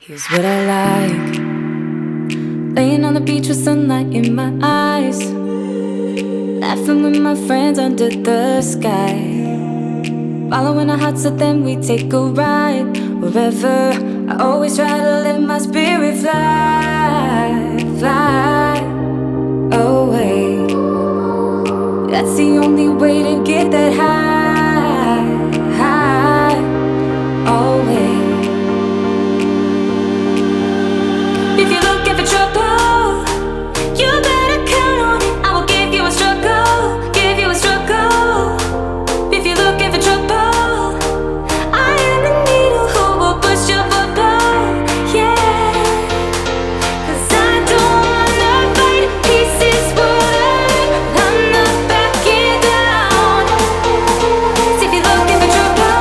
Here's what I like. Laying on the beach with sunlight in my eyes, laughing with my friends under the sky, following our hearts so then we take a ride. Wherever, I always try to let my spirit fly, fly away. That's the only way to get that high, high, always. If you're looking for trouble, you better count on it. I will give you a struggle, give you a struggle. If you're looking for trouble, I am the needle who will push your bubble, yeah. 'Cause I don't wanna fight pieces wood, I'm not backing down. So if you're looking for trouble,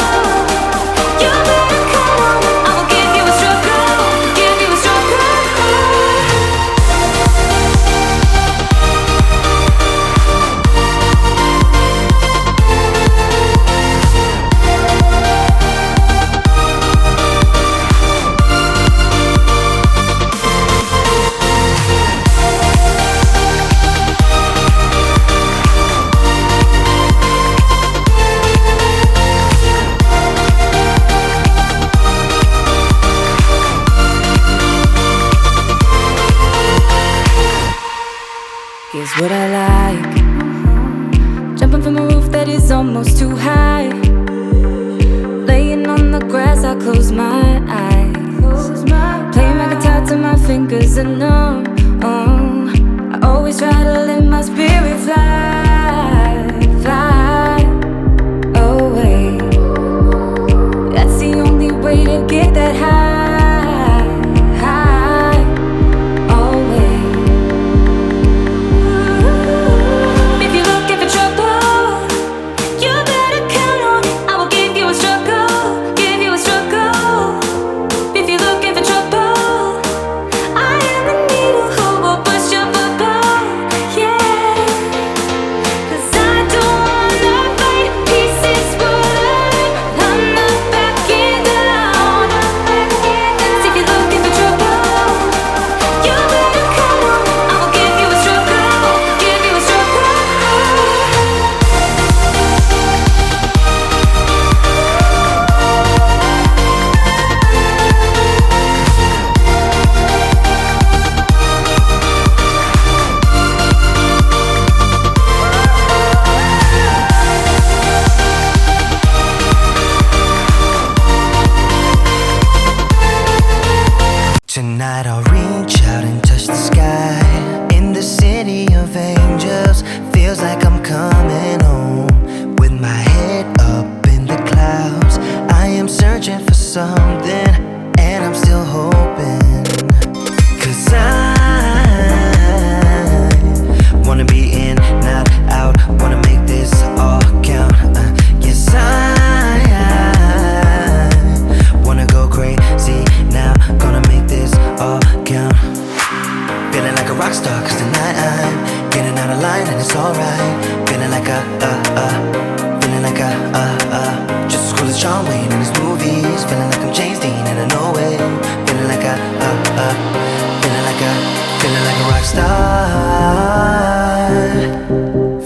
you better count on it. I will give you a struggle, give you a struggle. Here's what I like. Jumping from a roof that is almost too high, laying on the grass, I close my eyes, playing my guitar till my fingers are numb. Oh, I always try to let my spirit fly, fly away. That's the only way to get that high, high, always. If you're looking for trouble, you better count on it. I will give you a struggle, give you a struggle. If you're looking for trouble, I am the needle who will push your bubble, yeah. 'Cause I don't wanna fight pieces wood, I'm not backing down. So if you're looking for trouble, you better count on it. I will give you a struggle, give you a struggle. Tonight I'll reach out and touch the sky. In the city of angels, feels like I'm coming home. With my head up in the clouds, I am searching for something, and I'm still hoping. 'Cause I wanna be in, not out, wanna make this all count. Yes, I wanna go crazy now, gonna make this all count. Feeling like a rock star, 'cause tonight I'm getting out of line and it's alright. Feeling like feeling like just as cool as John Wayne in his movies. Feeling like I'm James Dean and I know it. Feeling like feeling like a rock star.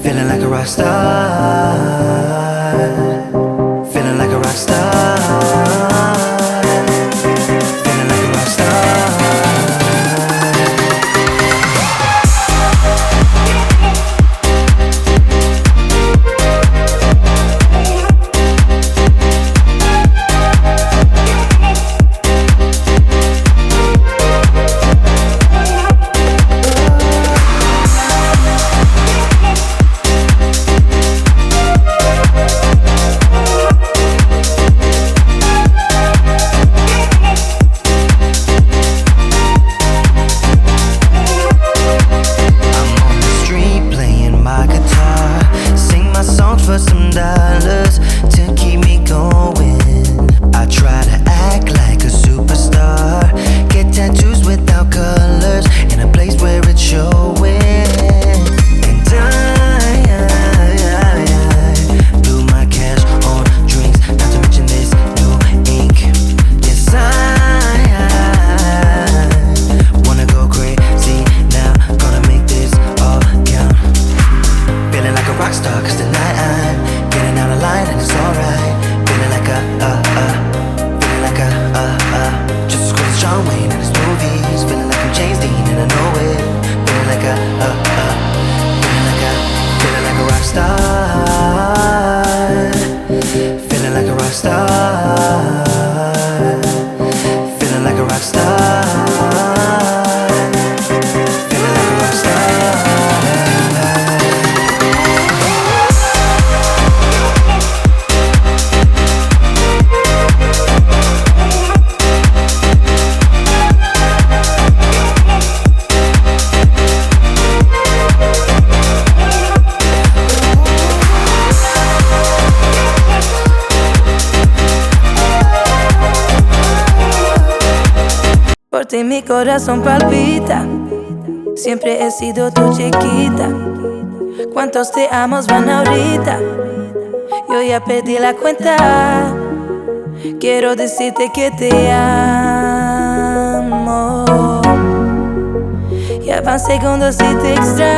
Feeling like a rock star. Feeling like a rock star. Feeling like a rock star. Por ti mi corazón palpita. Siempre he sido tu chiquita. ¿Cuántos te amos van ahorita? Yo ya perdí la cuenta. Quiero decirte que te amo. Ya van segundos y te extraño.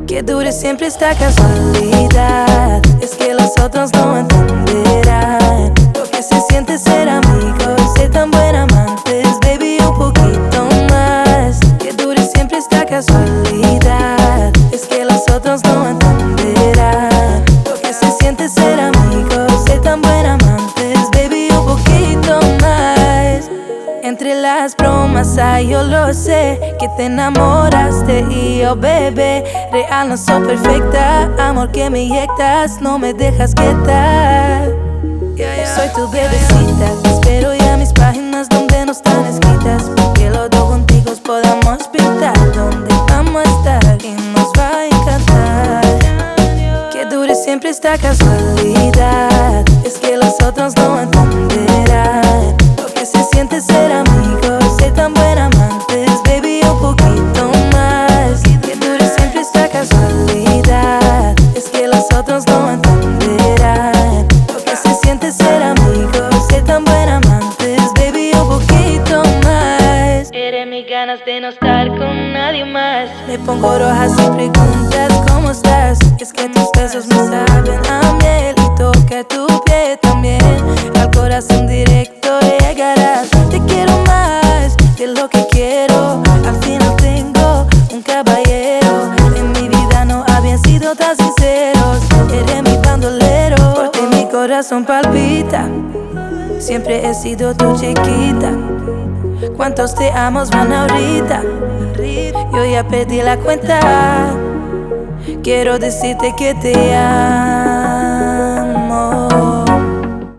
Que dure siempre esta casualidad. Es que los otros no entenderán lo que se siente ser amigos, ser tan buen amantes, baby, un poquito más. Que dure siempre esta casualidad. Es que los otros no entenderán lo que se siente ser amigos, ser tan buen amantes, baby, un poquito más. Entre las bromas, ay, yo lo sé, que te enamoraste y yo, bebé, real no soy perfecta, amor que me inyectas, no me dejas quietar. Soy tu bebecita, te espero ya mis páginas donde no están escritas, porque los dos contigo podamos pintar donde vamos a estar y nos va a encantar. Que dure siempre esta casualidad, es que los otros no entenderán lo que se siente ser amigos, ser tan buen amantes, baby, un poquito más. Que dure siempre esta casualidad, es que los otros no entenderán lo que se siente ser amigos, ser tan buen amantes, baby, un poquito más. Eres mis ganas de no estar con nadie más. Me pongo roja si preguntas cómo estás. Es que tus besos me saben a miel y toca tu pie también. Al corazón directo llegarás. Te quiero más de lo que quiero. Al final tengo un caballero. En mi vida no habían sido tan sinceros. Eres mi bandolero. Por ti mi corazón palpita. Siempre he sido tu chiquita. ¿Cuántos te amos van ahorita? Yo ya perdí la cuenta. Quiero decirte que te amo.